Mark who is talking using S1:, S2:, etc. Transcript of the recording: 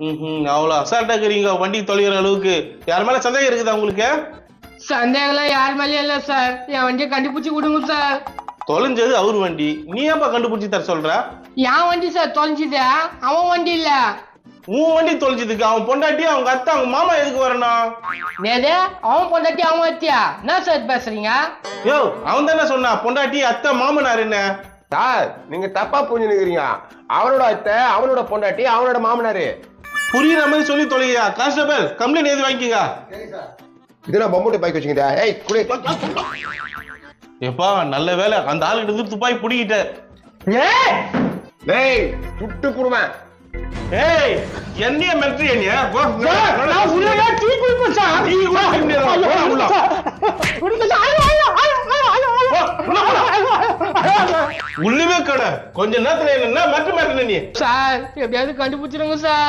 S1: அவ்வளோ அசால்ட்டா இருக்கிறீங்க வண்டி தொலைகிற அளவுக்கு. யார் மேல சந்தேகம் இருக்குதா உங்களுக்கு?
S2: சந்தேகம்லாம் யார் மேலேயும் இல்லை சார். என் வண்டியை கண்டுபிடிச்சி கொடுங்க சார்.
S1: தொலைஞ்சது அவர் வண்டி, நீ ஏன்பா கண்டுபிடிச்சி தர சொல்ற?
S2: என் வண்டி சார் தொலைஞ்சுது, அவன் வண்டி இல்ல.
S1: உன் வண்டி தொலைஞ்சதுக்கு அவன் பொண்டாட்டி அவங்க அத்தை அவங்க மாமா எதுக்கு வரணும்?
S2: நேது அவன் பொண்டாட்டி அவன் அத்தியா என்ன சார் பேசுறீங்க?
S1: யோ அவன் தானே சொன்னா பொண்டாட்டி அத்தை மாமனார் என்ன?
S3: சார் நீங்க தப்பா புரிஞ்சுக்கிறீங்க. அவனோட அத்தை அவனோட பொண்டாட்டி அவனோட மாமனாரு.
S1: புரியுற மாதிரி சொல்லி தொலையா. கான்ஸ்டபிள் கம்ப்ளைண்ட் எது வாங்கிக்கங்க.
S3: இதெல்லாம் பொம்முட்டு பைக் வச்சுக்கிட்டா. ஏய் குடி.
S1: எப்பா நல்ல வேலை அந்த ஆளுகிட்ட இருந்து துப்பாக்கி புடிக்கிட்ட.
S3: டேய் சுட்டு புடுவேன்.
S1: ஏய் என்னைய மெட்ரி என்னைய போ.
S2: நான் உள்ளே டீ குடிப்பேன் சார்.
S1: டீ குடிப்பேன். உள்ளவே கடை கொஞ்ச நேரத்துல என்ன மெட்ரி நீ
S2: சார் எப்படியாவது கண்டுபிடிச்சிருங்க சார்.